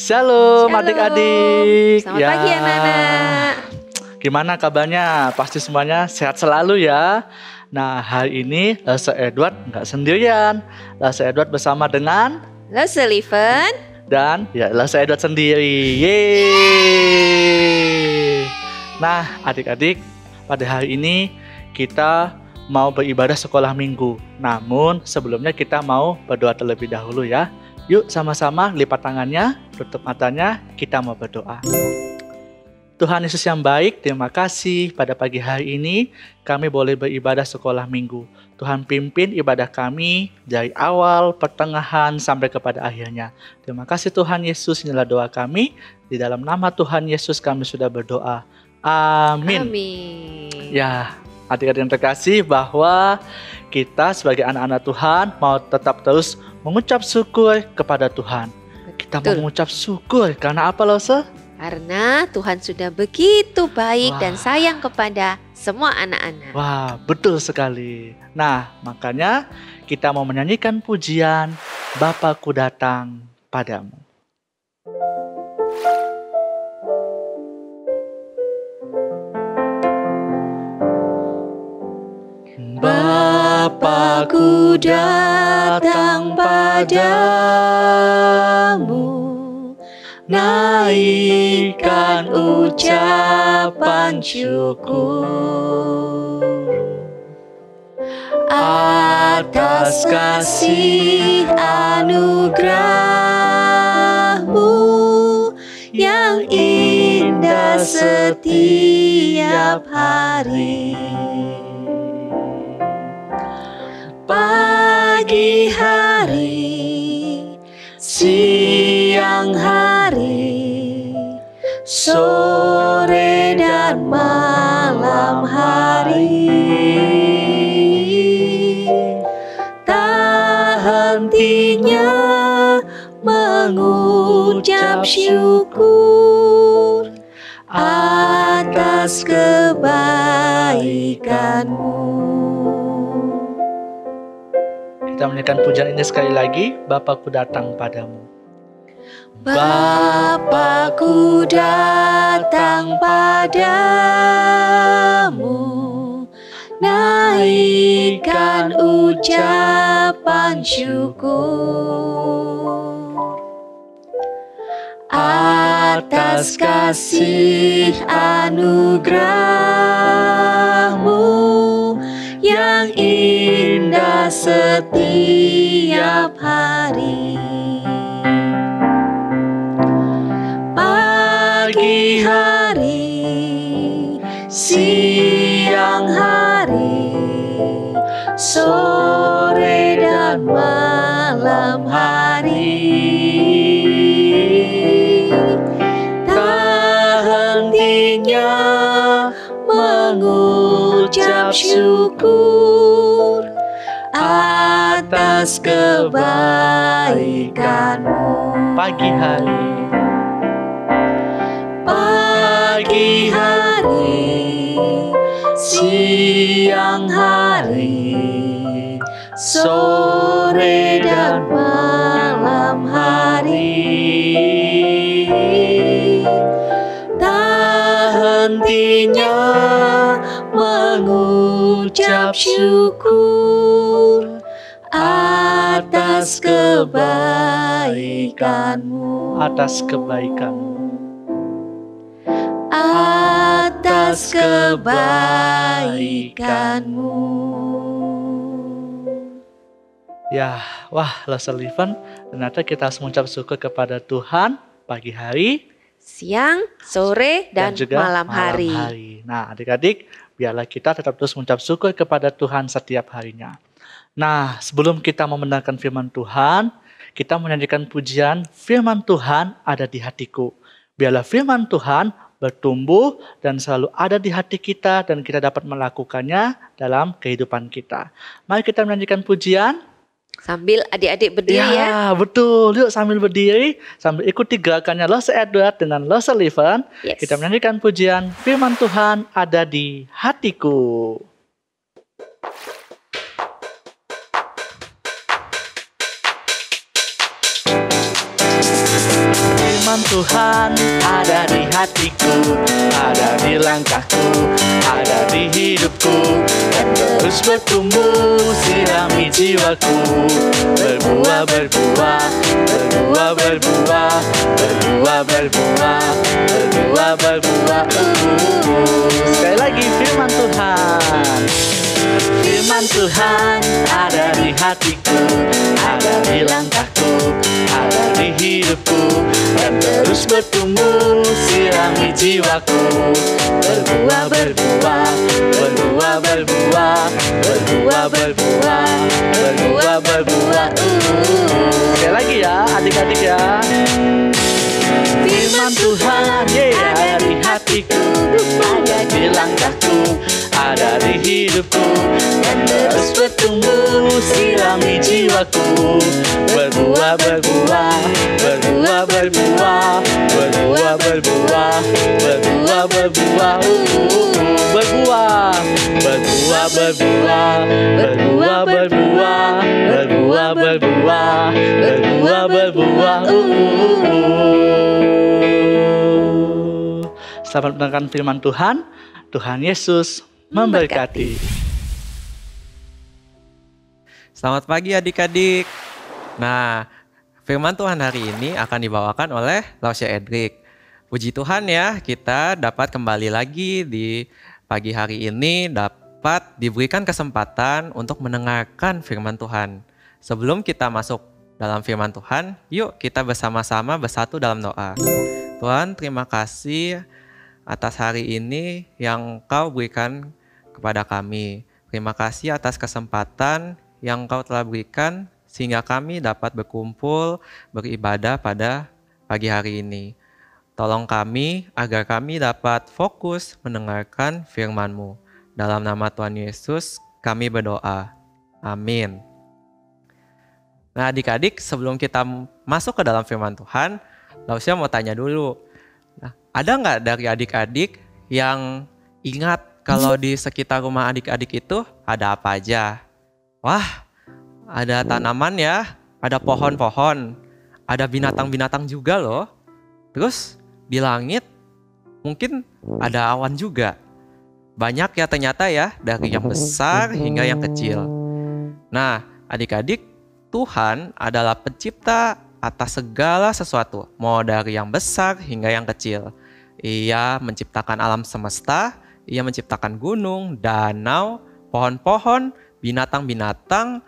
Shalom Shalom. adik-adik. Selamat pagi anak-anak. Gimana kabarnya? Pasti semuanya sehat selalu ya. Nah, hari ini Lase Edward nggak sendirian. Lase Edward bersama dengan Lase Liven. dan ya Lase Edward sendiri. Yeay. Nah, adik-adik, pada hari ini kita mau beribadah sekolah minggu. Namun sebelumnya kita mau berdoa terlebih dahulu ya. Yuk sama-sama lipat tangannya, tutup matanya, kita mau berdoa. Tuhan Yesus yang baik, terima kasih pada pagi hari ini kami boleh beribadah sekolah minggu. Tuhan pimpin ibadah kami dari awal, pertengahan, sampai kepada akhirnya. Terima kasih Tuhan Yesus, inilah doa kami. Di dalam nama Tuhan Yesus kami sudah berdoa. Amin. Amin. Ya, adik-adik yang terkasih, bahwa kita sebagai anak-anak Tuhan mau tetap terus mengucap syukur kepada Tuhan. Kita mau Betul. mengucap syukur karena apa, Lose? Karena Tuhan sudah begitu baik Wah. dan sayang kepada semua anak-anak. Wah, betul sekali. Nah, makanya kita mau menyanyikan pujian Bapakku datang padamu. Bapakku datang padamu, naikkan ucapan syukur atas kasih anugerah-Mu yang indah setiap hari. Pagi hari, siang hari, sore dan malam hari, tak hentinya mengucap syukur atas kebaikan-Mu. Kita menyanyikan pujian ini sekali lagi, Bapakku datang padamu. Bapakku datang padamu, naikkan ucapan syukur atas kasih anugerah-Mu yang indah setiap hari. Pagi hari, siang hari, sore dan malam hari, tak hentinya mengucap syukur atas kebaikan-Mu. Pagi hari, siang hari, sore dan malam hari, tak hentinya mengucap syukur atas kebaikan-Mu. Atas kebaikan-Mu. Atas kebaikan-Mu. Ya, wah, Lase Liven, ternyata kita harus mengucap syukur kepada Tuhan pagi hari, Siang, sore, dan juga malam hari. Nah, adik-adik, biarlah kita tetap terus mengucap syukur kepada Tuhan setiap harinya. Nah, sebelum kita membenarkan firman Tuhan, kita menyanyikan pujian firman Tuhan ada di hatiku. Biarlah firman Tuhan bertumbuh dan selalu ada di hati kita dan kita dapat melakukannya dalam kehidupan kita. Mari kita menyanyikan pujian. Sambil adik-adik berdiri ya. Betul. Yuk sambil berdiri, sambil ikuti gerakannya Lase Edward dengan Lase Liven. Yes. Kita menyanyikan pujian firman Tuhan ada di hatiku. Firman Tuhan ada di hatiku, ada di langkahku, ada di hidupku, dan terus bertumbuh sirami jiwaku. Berbuah, berbuah, berbuah, berbuah, berbuah, berbuah, berbuah, berbuah. Sekali lagi firman Tuhan. Firman Tuhan ada di hatiku, ada di langkahku, ada di hidupku, dan terus bertumbuh sirami jiwaku. Berbuah, berbuah, berbuah, berbuah, berbuah, berbuah, berbuah, berbuah. Sekali lagi ya adik-adik ya. Firman Tuhan ada di hatiku, ada di langkahku, ada di hidupku, dan terus bertumbuh sirami jiwaku. Berbuah, berbuah, berbuah, berbuah, berbuah, berbuah, berbuah, berbuah, berbuah, berbuah, berbuah, berbuah, berbuah, berbuah, berbuah, berbuah, berbuah. Selamat mendengarkan firman Tuhan. Tuhan Yesus memberkati. Selamat pagi adik-adik. Nah, firman Tuhan hari ini akan dibawakan oleh Lausya Edric. Puji Tuhan ya, kita dapat kembali lagi di pagi hari ini, dapat diberikan kesempatan untuk mendengarkan firman Tuhan. Sebelum kita masuk dalam firman Tuhan, yuk kita bersama-sama bersatu dalam doa. Tuhan, terima kasih atas hari ini yang Kau berikan kepada kami. Terima kasih atas kesempatan yang Kau telah berikan sehingga kami dapat berkumpul, beribadah pada pagi hari ini. Tolong kami agar kami dapat fokus mendengarkan firman-Mu. Dalam nama Tuhan Yesus kami berdoa. Amin. Nah adik-adik, sebelum kita masuk ke dalam firman Tuhan, Lausya mau tanya dulu. Ada nggak dari adik-adik yang ingat kalau di sekitar rumah adik-adik itu ada apa aja? Wah, ada tanaman ya, ada pohon-pohon, ada binatang-binatang juga loh. Terus di langit mungkin ada awan juga. Banyak ya ternyata ya, dari yang besar hingga yang kecil. Nah, adik-adik, Tuhan adalah pencipta atas segala sesuatu, mau dari yang besar hingga yang kecil. Ia menciptakan alam semesta, Ia menciptakan gunung, danau, pohon-pohon, binatang-binatang,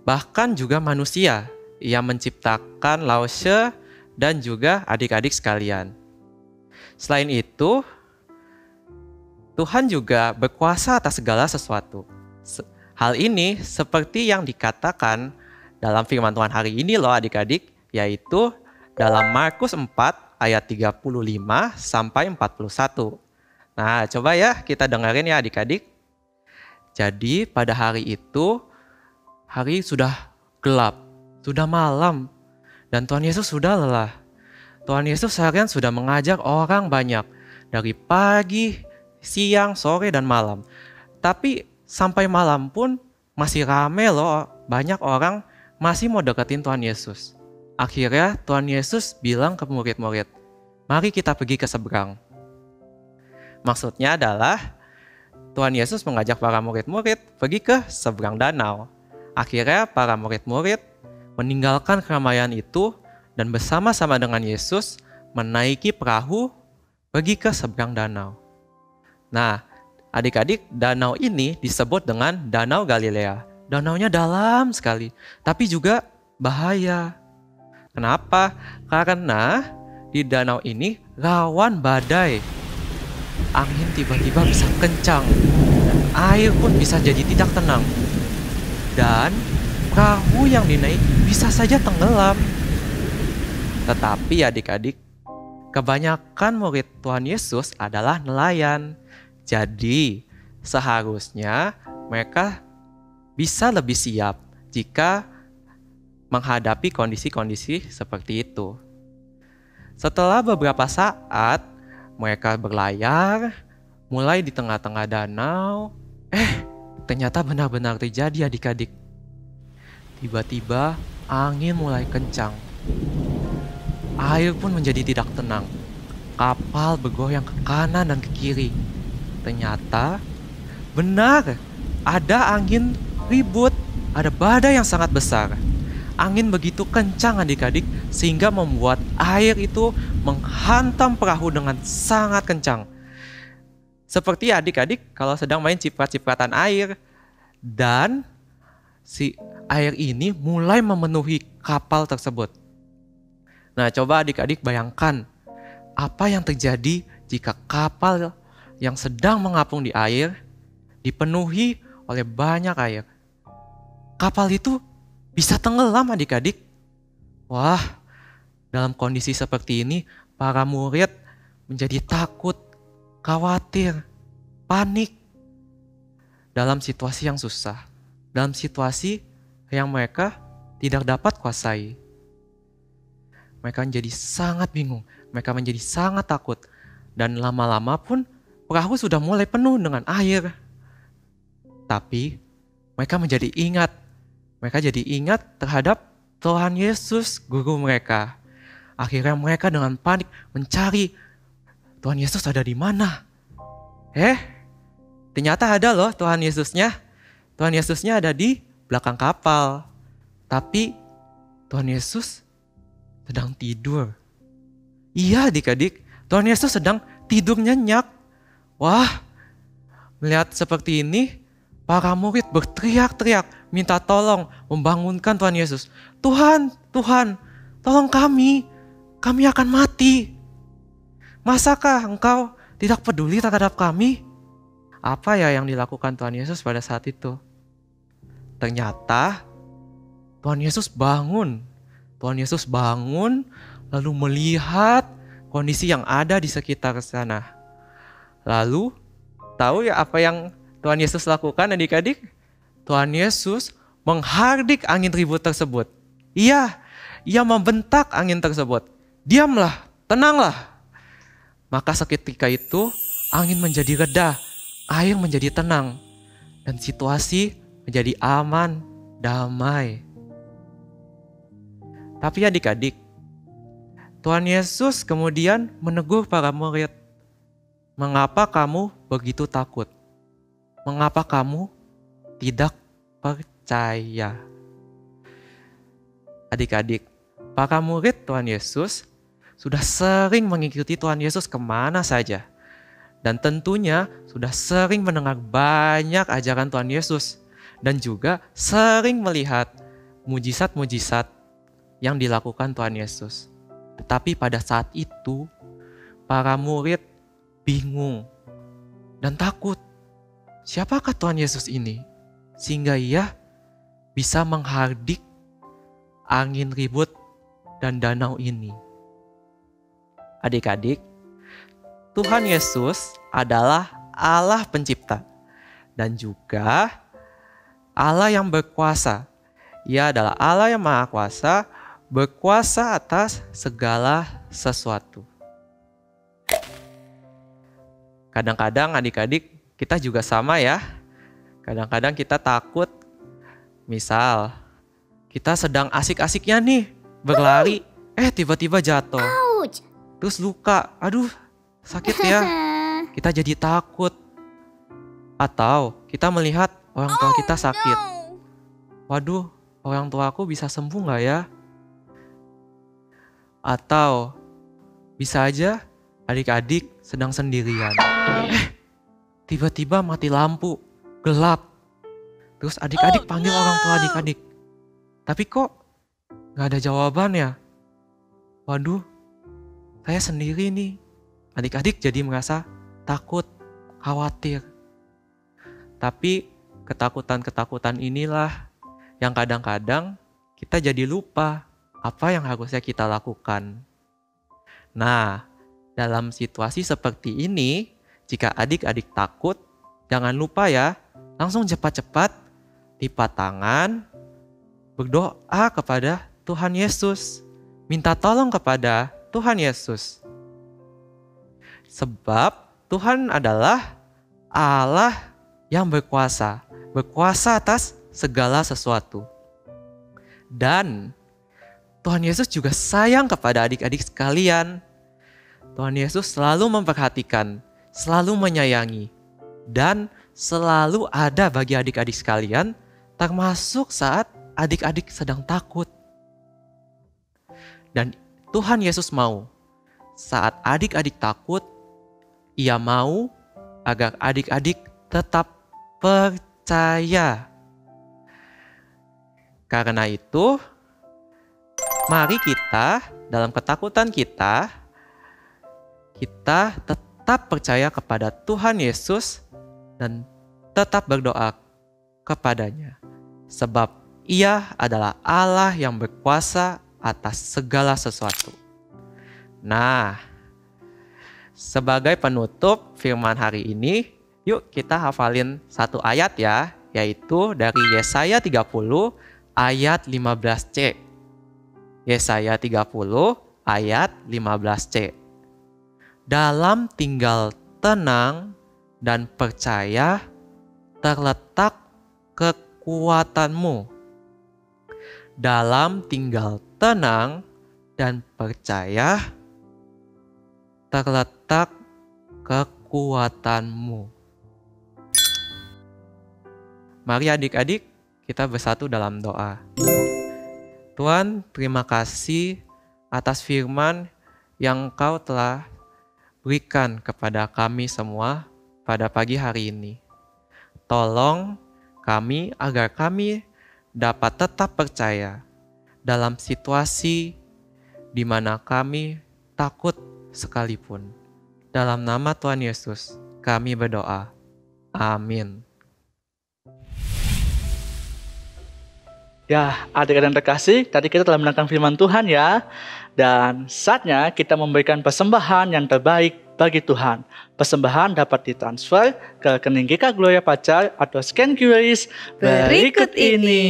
bahkan juga manusia. Ia menciptakan Lausya dan juga adik-adik sekalian. Selain itu, Tuhan juga berkuasa atas segala sesuatu. Hal ini seperti yang dikatakan dalam firman Tuhan hari ini loh adik-adik, yaitu dalam Markus 4 ayat 35 sampai 41. Nah, coba ya kita dengerin ya adik-adik. Jadi pada hari itu, hari sudah gelap, sudah malam, dan Tuhan Yesus sudah lelah. Tuhan Yesus seharian sudah mengajar orang banyak, dari pagi, siang, sore, dan malam. Tapi sampai malam pun masih rame loh, banyak orang masih mau deketin Tuhan Yesus. Akhirnya Tuhan Yesus bilang ke murid-murid, mari kita pergi ke seberang. Maksudnya adalah Tuhan Yesus mengajak para murid-murid pergi ke seberang danau. Akhirnya para murid-murid meninggalkan keramaian itu dan bersama-sama dengan Yesus menaiki perahu pergi ke seberang danau. Nah, adik-adik, danau ini disebut dengan Danau Galilea. Danaunya dalam sekali, tapi juga bahaya. Kenapa? Karena di danau ini rawan badai. Angin tiba-tiba bisa kencang, dan air pun bisa jadi tidak tenang. Dan perahu yang dinaiki bisa saja tenggelam. Tetapi adik-adik, kebanyakan murid Tuhan Yesus adalah nelayan. Jadi seharusnya mereka bisa lebih siap jika menghadapi kondisi-kondisi seperti itu. Setelah beberapa saat, mereka berlayar, mulai di tengah-tengah danau. Ternyata benar-benar terjadi adik-adik. Tiba-tiba angin mulai kencang. Air pun menjadi tidak tenang. Kapal bergoyang ke kanan dan ke kiri. Ternyata benar, ada angin ribut, ada badai yang sangat besar. Angin begitu kencang adik-adik sehingga membuat air itu menghantam perahu dengan sangat kencang. Seperti adik-adik kalau sedang main ciprat-cipratan air. Dan si air ini mulai memenuhi kapal tersebut. Nah, coba adik-adik bayangkan apa yang terjadi jika kapal yang sedang mengapung di air dipenuhi oleh banyak air. Kapal itu bisa tenggelam adik-adik. Wah, dalam kondisi seperti ini para murid menjadi takut, khawatir, panik dalam situasi yang susah, dalam situasi yang mereka tidak dapat kuasai. Mereka menjadi sangat bingung, mereka menjadi sangat takut, dan lama-lama pun perahu sudah mulai penuh dengan air. Tapi mereka jadi ingat terhadap Tuhan Yesus, guru mereka. Akhirnya mereka dengan panik mencari Tuhan Yesus ada di mana. Ternyata ada loh Tuhan Yesusnya. Tuhan Yesusnya ada di belakang kapal. Tapi Tuhan Yesus sedang tidur. Iya adik-adik, Tuhan Yesus sedang tidur nyenyak. Wah, melihat seperti ini, para murid berteriak-teriak, minta tolong membangunkan Tuhan Yesus. Tuhan, tolong kami akan mati. Masakah engkau tidak peduli terhadap kami? Apa ya yang dilakukan Tuhan Yesus pada saat itu? Ternyata Tuhan Yesus bangun. Tuhan Yesus bangun lalu melihat kondisi yang ada di sekitar sana. Lalu tahu ya apa yang Tuhan Yesus lakukan adik-adik? Tuhan Yesus menghardik angin ribut tersebut. Ia membentak angin tersebut. Diamlah, tenanglah. Maka seketika itu angin menjadi reda, air menjadi tenang, dan situasi menjadi aman, damai. Tapi adik-adik, Tuhan Yesus kemudian menegur para murid. Mengapa kamu begitu takut? Mengapa kamu tidak percaya? Adik-adik, para murid Tuhan Yesus sudah sering mengikuti Tuhan Yesus kemana saja. Dan tentunya sudah sering mendengar banyak ajaran Tuhan Yesus. Dan juga sering melihat mujizat-mujizat yang dilakukan Tuhan Yesus. Tetapi pada saat itu, para murid bingung dan takut. Siapakah Tuhan Yesus ini? Sehingga ia bisa menghardik angin ribut dan danau ini. Adik-adik, Tuhan Yesus adalah Allah pencipta dan juga Allah yang berkuasa. Ia adalah Allah yang maha kuasa, berkuasa atas segala sesuatu. Kadang-kadang adik-adik kita juga sama ya. Kadang-kadang kita takut. Misal kita sedang asik-asiknya nih berlari, tiba-tiba jatuh. Terus luka, aduh sakit ya. Kita jadi takut. Atau kita melihat orang tua kita sakit. Waduh, orang tua aku bisa sembuh gak ya? Atau bisa aja adik-adik sedang sendirian. Tiba-tiba mati lampu, gelap. Terus adik-adik panggil orang tua adik-adik. Tapi kok gak ada jawabannya? Waduh, saya sendiri nih. Adik-adik jadi merasa takut, khawatir. Tapi ketakutan-ketakutan inilah yang kadang-kadang kita jadi lupa apa yang harusnya kita lakukan. Nah, dalam situasi seperti ini, jika adik-adik takut, jangan lupa ya, langsung cepat-cepat lipat tangan, berdoa kepada Tuhan Yesus, minta tolong kepada Tuhan Yesus. Sebab Tuhan adalah Allah yang berkuasa atas segala sesuatu. Dan Tuhan Yesus juga sayang kepada adik-adik sekalian. Tuhan Yesus selalu memperhatikan, selalu menyayangi, dan selalu ada bagi adik-adik sekalian, termasuk saat adik-adik sedang takut. Dan Tuhan Yesus mau, saat adik-adik takut, Ia mau agar adik-adik tetap percaya. Karena itu, mari kita dalam ketakutan kita tetap percaya kepada Tuhan Yesus dan tetap berdoa kepadanya. Sebab Ia adalah Allah yang berkuasa atas segala sesuatu. Nah, sebagai penutup firman hari ini, yuk kita hafalin satu ayat ya, yaitu dari Yesaya 30 ayat 15c. Yesaya 30 ayat 15c. Dalam tinggal tenang dan percaya terletak kekuatanmu. Dalam tinggal tenang dan percaya terletak kekuatanmu. Mari adik-adik kita bersatu dalam doa. Tuhan, terima kasih atas firman yang Engkau telah berikan kepada kami semua pada pagi hari ini. Tolong kami agar kami dapat tetap percaya dalam situasi di mana kami takut sekalipun. Dalam nama Tuhan Yesus, kami berdoa. Amin. Ya, adik-adik yang terkasih, tadi kita telah mendengarkan firman Tuhan ya. Dan saatnya kita memberikan persembahan yang terbaik bagi Tuhan. Persembahan dapat ditransfer ke rekening GK Gloria Pacar atau scan QRIS berikut ini.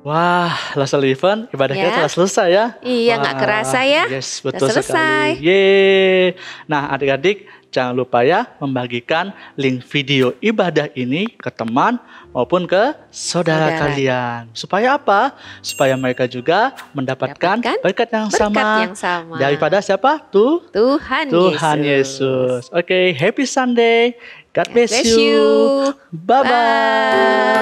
Wah, Lesson Event, ibadah kita Ya. telah selesai ya. Iya, nggak kerasa ya. Yes, betul Udah selesai. sekali. Yeay. Nah, adik-adik jangan lupa ya membagikan link video ibadah ini ke teman maupun ke saudara kalian. Supaya apa? Supaya mereka juga mendapatkan berkat yang sama. Daripada siapa? Tuhan Yesus. Oke, happy Sunday. God bless you. Bye-bye.